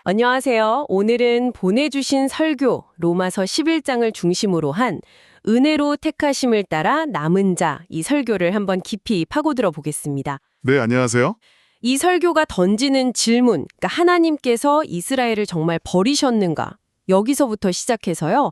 안녕하세요. 오늘은 보내주신 설교 로마서 11장을 중심으로 한 은혜로 택하심을 따라 남은 자 이 설교를 한번 깊이 파고들어 보겠습니다. 네, 안녕하세요. 이 설교가 던지는 질문, 그러니까 하나님께서 이스라엘을 정말 버리셨는가? 여기서부터 시작해서요.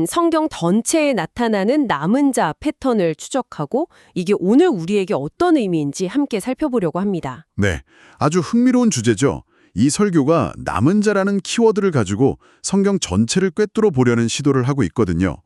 성경 전체에 나타나는 남은 자 패턴을 추적하고 이게 오늘 우리에게 어떤 의미인지 함께 살펴보려고 합니다. 네, 아주 흥미로운 주제죠. 이 설교가 남은 자라는 키워드를 가지고 성경 전체를 꿰뚫어 보려는 시도를 하고 있거든요.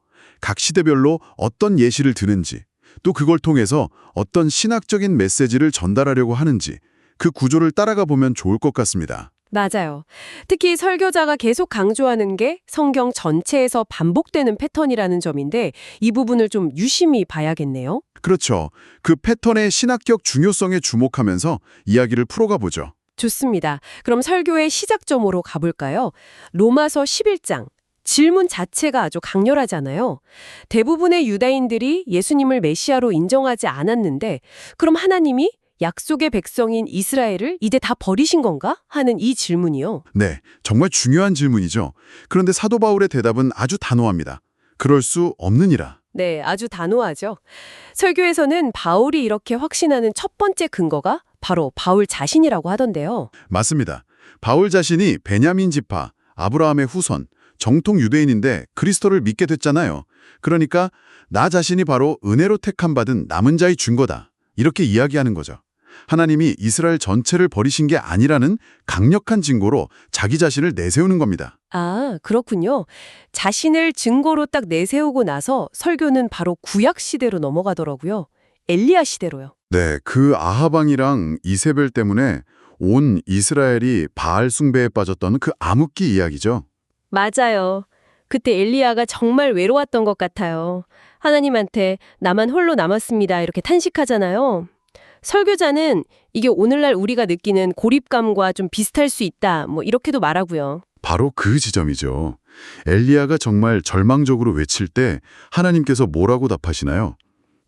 각 시대별로 어떤 예시를 드는지, 또 그걸 통해서 어떤 신학적인 메시지를 전달하려고 하는지 그 구조를 따라가 보면 좋을 것 같습니다. 맞아요. 특히 설교자가 계속 강조하는 게 성경 전체에서 반복되는 패턴이라는 점인데 이 부분을 좀 유심히 봐야겠네요. 그렇죠. 그 패턴의 신학적 중요성에 주목하면서 이야기를 풀어가 보죠. 좋습니다. 그럼 설교의 시작점으로 가볼까요? 로마서 11장. 질문 자체가 아주 강렬하잖아요. 대부분의 유다인들이 예수님을 메시아로 인정하지 않았는데 그럼 하나님이 약속의 백성인 이스라엘을 이제 다 버리신 건가? 하는 이 질문이요. 네, 정말 중요한 질문이죠. 그런데 사도 바울의 대답은 아주 단호합니다. 그럴 수 없느니라. 네, 아주 단호하죠. 설교에서는 바울이 이렇게 확신하는 첫 번째 근거가 바로 바울 자신이라고 하던데요. 맞습니다. 바울 자신이 베냐민 지파, 아브라함의 후손, 정통 유대인인데 그리스도를 믿게 됐잖아요. 그러니까 나 자신이 바로 은혜로 택함 받은 남은 자의 증거다. 이렇게 이야기하는 거죠. 하나님이 이스라엘 전체를 버리신 게 아니라는 강력한 증거로 자기 자신을 내세우는 겁니다. 아, 그렇군요. 자신을 증거로 딱 내세우고 나서 설교는 바로 구약 시대로 넘어가더라고요. 엘리야 시대로요. 네, 그 아하방이랑 이세벨 때문에 온 이스라엘이 바알 숭배에 빠졌던 그 암흑기 이야기죠. 맞아요. 그때 엘리야가 정말 외로웠던 것 같아요. 하나님한테 나만 홀로 남았습니다. 이렇게 탄식하잖아요. 설교자는 이게 오늘날 우리가 느끼는 고립감과 좀 비슷할 수 있다. 이렇게도 말하고요. 바로 그 지점이죠. 엘리야가 정말 절망적으로 외칠 때 하나님께서 뭐라고 답하시나요?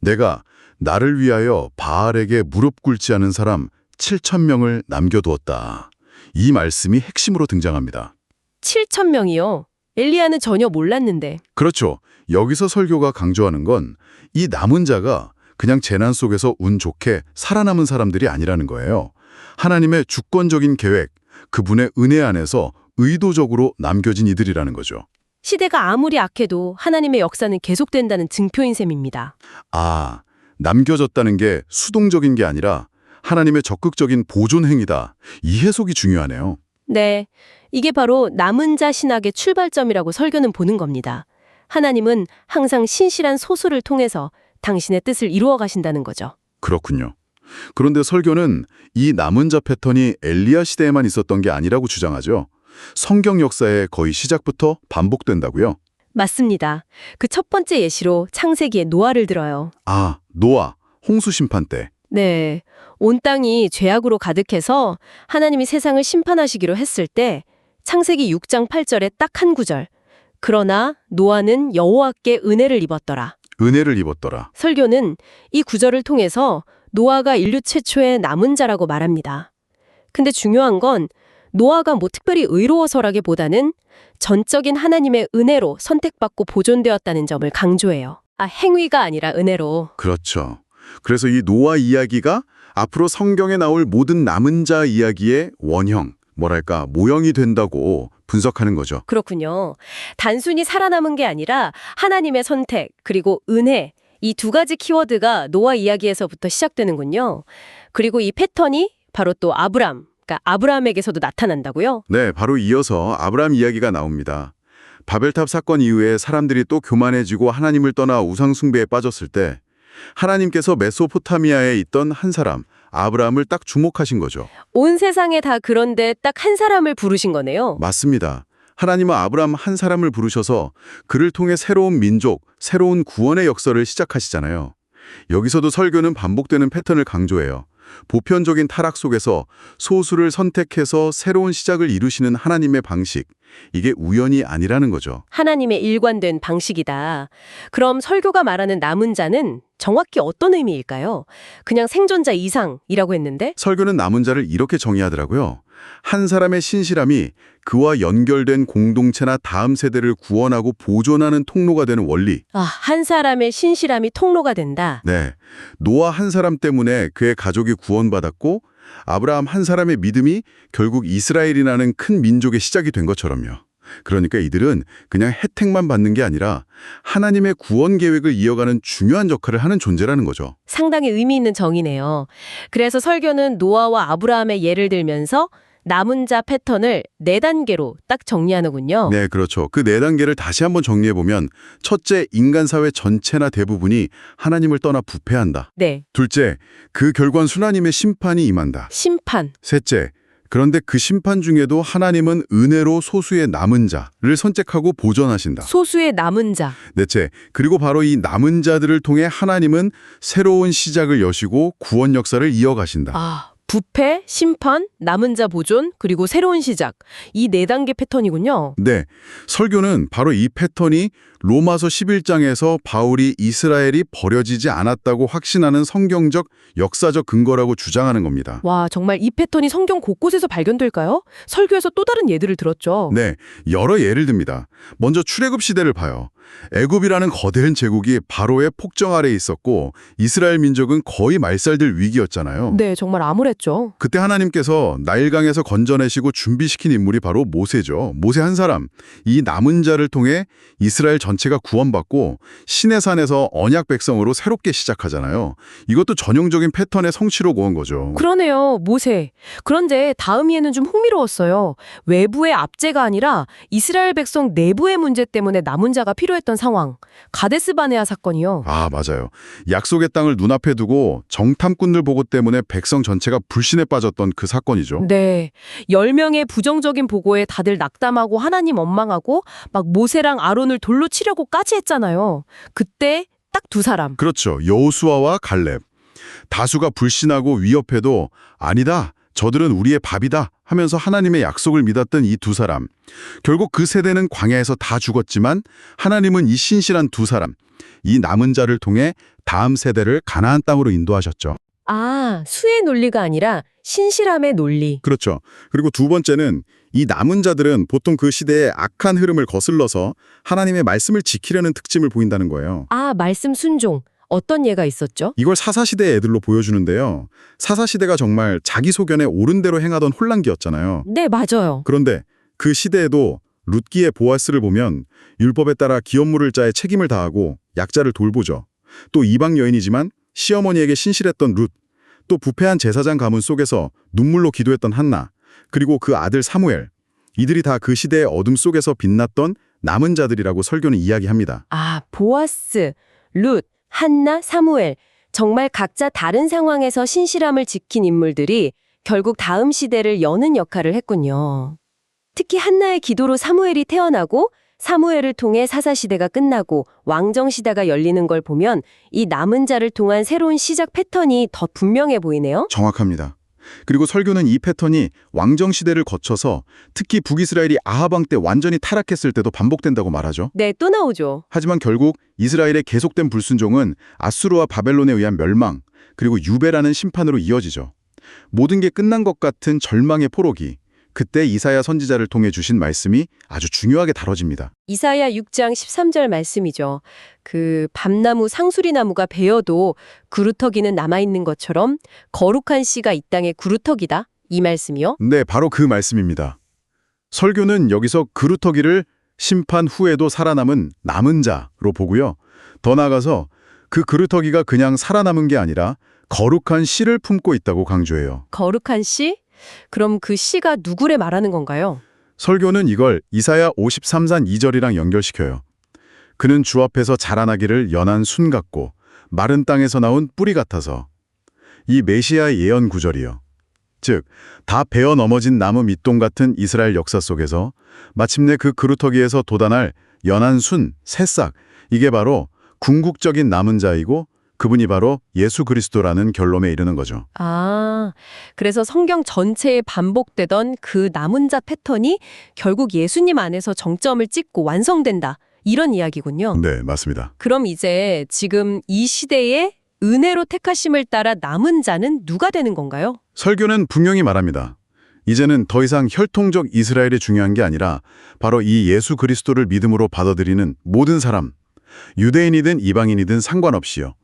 내가 나를 위하여 바알에게 무릎 꿇지 않은 사람 7,000명을 남겨두었다. 이 말씀이 핵심으로 등장합니다. 7,000명이요. 엘리야는 전혀 몰랐는데. 그렇죠. 여기서 설교가 강조하는 건 이 남은 자가 그냥 재난 속에서 운 좋게 살아남은 사람들이 아니라는 거예요. 하나님의 주권적인 계획, 그분의 은혜 안에서 의도적으로 남겨진 이들이라는 거죠. 시대가 아무리 악해도 하나님의 역사는 계속된다는 증표인 셈입니다. 아, 남겨졌다는 게 수동적인 게 아니라 하나님의 적극적인 보존 행위다. 이 해석이 중요하네요. 네, 이게 바로 남은 자 신학의 출발점이라고 설교는 보는 겁니다. 하나님은 항상 신실한 소수를 통해서 당신의 뜻을 이루어 가신다는 거죠. 그렇군요. 그런데 설교는 이 남은 자 패턴이 엘리야 시대에만 있었던 게 아니라고 주장하죠. 성경 역사의 거의 시작부터 반복된다고요. 맞습니다. 그 첫 번째 예시로 창세기의 노아를 들어요. 아, 노아, 홍수 심판 때. 네, 온 땅이 죄악으로 가득해서 하나님이 세상을 심판하시기로 했을 때 창세기 6장 8절에 딱 한 구절. 그러나 노아는 여호와께 은혜를 입었더라. 은혜를 입었더라. 설교는 이 구절을 통해서 노아가 인류 최초의 남은 자라고 말합니다. 근데 중요한 건 노아가 특별히 의로워서라기보다는 전적인 하나님의 은혜로 선택받고 보존되었다는 점을 강조해요. 아, 행위가 아니라 은혜로. 그렇죠. 그래서 이 노아 이야기가 앞으로 성경에 나올 모든 남은 자 이야기의 원형, 모형이 된다고 분석하는 거죠. 그렇군요. 단순히 살아남은 게 아니라 하나님의 선택, 그리고 은혜, 이 두 가지 키워드가 노아 이야기에서부터 시작되는군요. 그리고 이 패턴이 바로 또 그러니까 아브라함에게서도 나타난다고요? 네, 바로 이어서 아브라함 이야기가 나옵니다. 바벨탑 사건 이후에 사람들이 또 교만해지고 하나님을 떠나 우상 숭배에 빠졌을 때 하나님께서 메소포타미아에 있던 한 사람, 아브라함을 딱 주목하신 거죠. 온 세상에 다 그런데 딱 한 사람을 부르신 거네요. 맞습니다. 하나님은 아브라함 한 사람을 부르셔서 그를 통해 새로운 민족, 새로운 구원의 역사를 시작하시잖아요. 여기서도 설교는 반복되는 패턴을 강조해요. 보편적인 타락 속에서 소수를 선택해서 새로운 시작을 이루시는 하나님의 방식, 이게 우연이 아니라는 거죠. 하나님의 일관된 방식이다. 그럼 설교가 말하는 남은 자는 정확히 어떤 의미일까요? 그냥 생존자 이상이라고 했는데? 설교는 남은 자를 이렇게 정의하더라고요. 한 사람의 신실함이 그와 연결된 공동체나 다음 세대를 구원하고 보존하는 통로가 되는 원리. 아, 한 사람의 신실함이 통로가 된다. 네. 노아 한 사람 때문에 그의 가족이 구원받았고 아브라함 한 사람의 믿음이 결국 이스라엘이라는 큰 민족의 시작이 된 것처럼요. 그러니까 이들은 그냥 혜택만 받는 게 아니라 하나님의 구원 계획을 이어가는 중요한 역할을 하는 존재라는 거죠. 상당히 의미 있는 정의네요. 그래서 설교는 노아와 아브라함의 예를 들면서 남은 자 패턴을 4단계로 딱 정리하는군요. 네, 그렇죠. 그 4단계를 다시 한번 정리해보면 첫째, 인간 사회 전체나 대부분이 하나님을 떠나 부패한다. 네, 둘째, 그 결과는 하나님의 심판이 임한다. 심판. 셋째, 그런데 그 심판 중에도 하나님은 은혜로 소수의 남은 자를 선택하고 보존하신다. 소수의 남은 자. 넷째, 그리고 바로 이 남은 자들을 통해 하나님은 새로운 시작을 여시고 구원 역사를 이어가신다. 아, 부패, 심판, 남은 자 보존, 그리고 새로운 시작. 이 4단계 패턴이군요. 네, 설교는 바로 이 패턴이 로마서 11장에서 바울이 이스라엘이 버려지지 않았다고 확신하는 성경적, 역사적 근거라고 주장하는 겁니다. 와, 정말 이 패턴이 성경 곳곳에서 발견될까요? 설교에서 또 다른 예들을 들었죠. 네, 여러 예를 듭니다. 먼저 출애굽 시대를 봐요. 애굽이라는 거대한 제국이 바로의 폭정 아래에 있었고 이스라엘 민족은 거의 말살될 위기였잖아요. 네, 정말 암울했죠. 그때 하나님께서 나일강에서 건져내시고 준비시킨 인물이 바로 모세죠. 모세 한 사람. 이 남은 자를 통해 이스라엘 전체가 구원받고 시내산에서 언약 백성으로 새롭게 시작하잖아요. 이것도 전형적인 패턴의 성취로 고한 거죠. 그러네요, 모세. 그런데 다음 예는 좀 흥미로웠어요. 외부의 압제가 아니라 이스라엘 백성 내부의 문제 때문에 남은 자가 필요했던 상황. 가데스 바네아 사건이요. 아, 맞아요. 약속의 땅을 눈앞에 두고 정탐꾼들 보고 때문에 백성 전체가 불신에 빠졌던 그 사건이죠. 네. 10명의 부정적인 보고에 다들 낙담하고 하나님 원망하고 막 모세랑 아론을 돌로 치려고까지 했잖아요. 그때 딱 2사람. 그렇죠. 여호수아와 갈렙. 다수가 불신하고 위협해도 아니다. 저들은 우리의 밥이다 하면서 하나님의 약속을 믿었던 이 2사람. 결국 그 세대는 광야에서 다 죽었지만 하나님은 이 신실한 2사람, 이 남은 자를 통해 다음 세대를 가나안 땅으로 인도하셨죠. 아, 수의 논리가 아니라 신실함의 논리. 그렇죠. 그리고 두 번째는 이 남은 자들은 보통 그 시대의 악한 흐름을 거슬러서 하나님의 말씀을 지키려는 특징을 보인다는 거예요. 아, 말씀 순종. 어떤 예가 있었죠? 이걸 사사시대의 애들로 보여주는데요. 사사시대가 정말 자기 소견에 옳은 대로 행하던 혼란기였잖아요. 네, 맞아요. 그런데 그 시대에도 룻기의 보아스를 보면 율법에 따라 기업 물을 자의 책임을 다하고 약자를 돌보죠. 또 이방 여인이지만 시어머니에게 신실했던 룻, 또 부패한 제사장 가문 속에서 눈물로 기도했던 한나, 그리고 그 아들 사무엘, 이들이 다 그 시대의 어둠 속에서 빛났던 남은 자들이라고 설교는 이야기합니다. 아, 보아스, 룻, 한나, 사무엘. 정말 각자 다른 상황에서 신실함을 지킨 인물들이 결국 다음 시대를 여는 역할을 했군요. 특히 한나의 기도로 사무엘이 태어나고 사무엘을 통해 사사시대가 끝나고 왕정시대가 열리는 걸 보면 이 남은 자를 통한 새로운 시작 패턴이 더 분명해 보이네요. 정확합니다. 그리고 설교는 이 패턴이 왕정시대를 거쳐서 특히 북이스라엘이 아합 왕 때 완전히 타락했을 때도 반복된다고 말하죠. 네, 또 나오죠. 하지만 결국 이스라엘의 계속된 불순종은 아수르와 바벨론에 의한 멸망, 그리고 유배라는 심판으로 이어지죠. 모든 게 끝난 것 같은 절망의 포로기, 그때 이사야 선지자를 통해 주신 말씀이 아주 중요하게 다뤄집니다. 이사야 6장 13절 말씀이죠. 그 밤나무 상수리나무가 베어도 구루터기는 남아있는 것처럼 거룩한 씨가 이 땅의 구루터기다. 이 말씀이요? 네, 바로 그 말씀입니다. 설교는 여기서 그루터기를 심판 후에도 살아남은 남은 자로 보고요. 더 나아가서 그 그루터기가 그냥 살아남은 게 아니라 거룩한 씨를 품고 있다고 강조해요. 거룩한 씨? 그럼 그 씨가 누구를 말하는 건가요? 설교는 이걸 이사야 53장 2절이랑 연결시켜요. 그는 주 앞에서 자라나기를 연한 순 같고 마른 땅에서 나온 뿌리 같아서. 이 메시아의 예언 구절이요. 즉, 다 베어 넘어진 나무 밑동 같은 이스라엘 역사 속에서 마침내 그 그루터기에서 돋아날 연한 순, 새싹, 이게 바로 궁극적인 남은 자이고 그분이 바로 예수 그리스도라는 결론에 이르는 거죠. 아, 그래서 성경 전체에 반복되던 그 남은 자 패턴이 결국 예수님 안에서 정점을 찍고 완성된다. 이런 이야기군요. 네, 맞습니다. 그럼 이제 지금 이 시대에 은혜로 택하심을 따라 남은 자는 누가 되는 건가요? 설교는 분명히 말합니다. 이제는 더 이상 혈통적 이스라엘이 중요한 게 아니라 바로 이 예수 그리스도를 믿음으로 받아들이는 모든 사람, 유대인이든 이방인이든 상관없이요.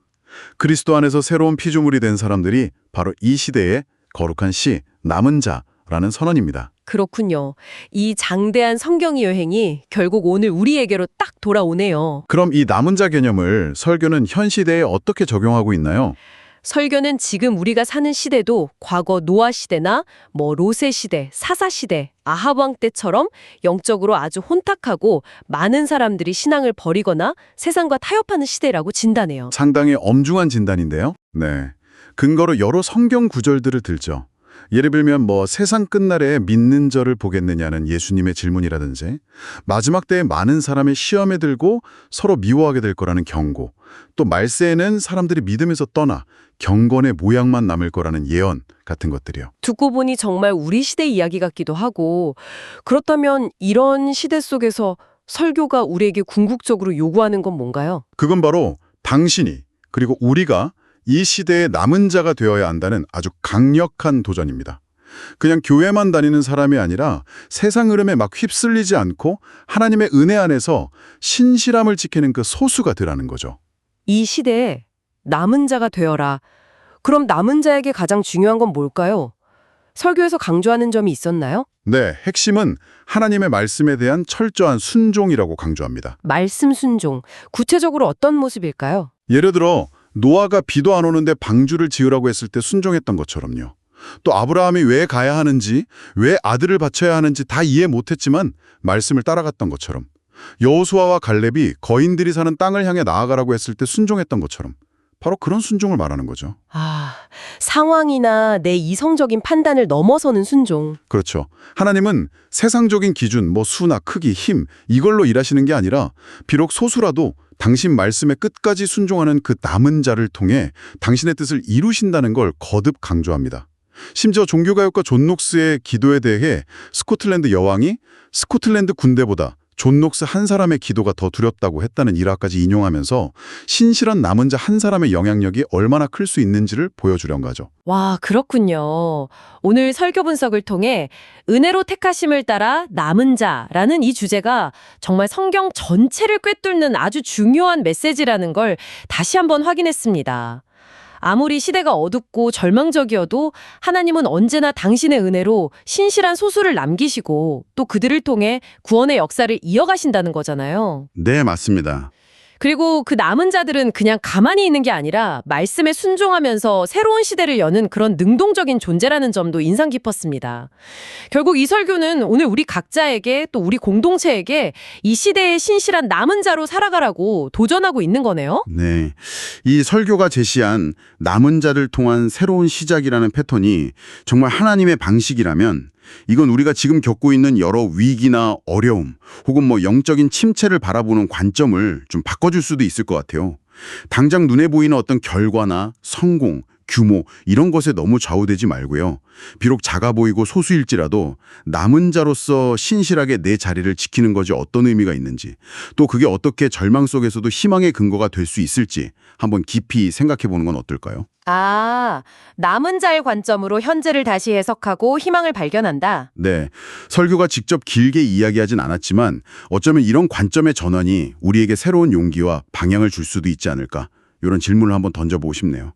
그리스도 안에서 새로운 피조물이 된 사람들이 바로 이 시대의 거룩한 씨, 남은 자라는 선언입니다. 그렇군요. 이 장대한 성경 여행이 결국 오늘 우리에게로 딱 돌아오네요. 그럼 이 남은 자 개념을 설교는 현 시대에 어떻게 적용하고 있나요? 설교는 지금 우리가 사는 시대도 과거 노아 시대나 로세 시대, 사사 시대, 아합 왕 때처럼 영적으로 아주 혼탁하고 많은 사람들이 신앙을 버리거나 세상과 타협하는 시대라고 진단해요. 상당히 엄중한 진단인데요. 네. 근거로 여러 성경 구절들을 들죠. 예를 들면 세상 끝날에 믿는 저를 보겠느냐는 예수님의 질문이라든지 마지막 때에 많은 사람이 시험에 들고 서로 미워하게 될 거라는 경고, 또 말세에는 사람들이 믿음에서 떠나 경건의 모양만 남을 거라는 예언 같은 것들이요. 듣고 보니 정말 우리 시대 이야기 같기도 하고, 그렇다면 이런 시대 속에서 설교가 우리에게 궁극적으로 요구하는 건 뭔가요? 그건 바로 당신이 그리고 우리가 이 시대의 남은 자가 되어야 한다는 아주 강력한 도전입니다. 그냥 교회만 다니는 사람이 아니라 세상 흐름에 막 휩쓸리지 않고 하나님의 은혜 안에서 신실함을 지키는 그 소수가 되라는 거죠. 이 시대에 남은 자가 되어라. 그럼 남은 자에게 가장 중요한 건 뭘까요? 설교에서 강조하는 점이 있었나요? 네, 핵심은 하나님의 말씀에 대한 철저한 순종이라고 강조합니다. 말씀 순종. 구체적으로 어떤 모습일까요? 예를 들어 노아가 비도 안 오는데 방주를 지으라고 했을 때 순종했던 것처럼요. 또 아브라함이 왜 가야 하는지, 왜 아들을 바쳐야 하는지 다 이해 못했지만 말씀을 따라갔던 것처럼, 여호수아와 갈렙이 거인들이 사는 땅을 향해 나아가라고 했을 때 순종했던 것처럼 바로 그런 순종을 말하는 거죠. 상황이나 내 이성적인 판단을 넘어서는 순종. 그렇죠. 하나님은 세상적인 기준, 수나 크기, 힘 이걸로 일하시는 게 아니라 비록 소수라도 당신 말씀에 끝까지 순종하는 그 남은 자를 통해 당신의 뜻을 이루신다는 걸 거듭 강조합니다. 심지어 종교가요과 존 녹스의 기도에 대해 스코틀랜드 여왕이 스코틀랜드 군대보다 존 녹스 한 사람의 기도가 더 두렵다고 했다는 일화까지 인용하면서 신실한 남은 자 한 사람의 영향력이 얼마나 클 수 있는지를 보여주려는 거죠. 와, 그렇군요. 오늘 설교 분석을 통해 은혜로 택하심을 따라 남은 자라는 이 주제가 정말 성경 전체를 꿰뚫는 아주 중요한 메시지라는 걸 다시 한번 확인했습니다. 아무리 시대가 어둡고 절망적이어도 하나님은 언제나 당신의 은혜로 신실한 소수를 남기시고 또 그들을 통해 구원의 역사를 이어가신다는 거잖아요. 네, 맞습니다. 그리고 그 남은 자들은 그냥 가만히 있는 게 아니라 말씀에 순종하면서 새로운 시대를 여는 그런 능동적인 존재라는 점도 인상 깊었습니다. 결국 이 설교는 오늘 우리 각자에게 또 우리 공동체에게 이 시대의 신실한 남은 자로 살아가라고 도전하고 있는 거네요. 네. 이 설교가 제시한 남은 자를 통한 새로운 시작이라는 패턴이 정말 하나님의 방식이라면 이건 우리가 지금 겪고 있는 여러 위기나 어려움 혹은 영적인 침체를 바라보는 관점을 좀 바꿔줄 수도 있을 것 같아요. 당장 눈에 보이는 어떤 결과나 성공, 규모 이런 것에 너무 좌우되지 말고요. 비록 작아 보이고 소수일지라도 남은 자로서 신실하게 내 자리를 지키는 것이 어떤 의미가 있는지, 또 그게 어떻게 절망 속에서도 희망의 근거가 될 수 있을지 한번 깊이 생각해 보는 건 어떨까요? 남은 자의 관점으로 현재를 다시 해석하고 희망을 발견한다. 네, 설교가 직접 길게 이야기하진 않았지만 어쩌면 이런 관점의 전환이 우리에게 새로운 용기와 방향을 줄 수도 있지 않을까, 이런 질문을 한번 던져보고 싶네요.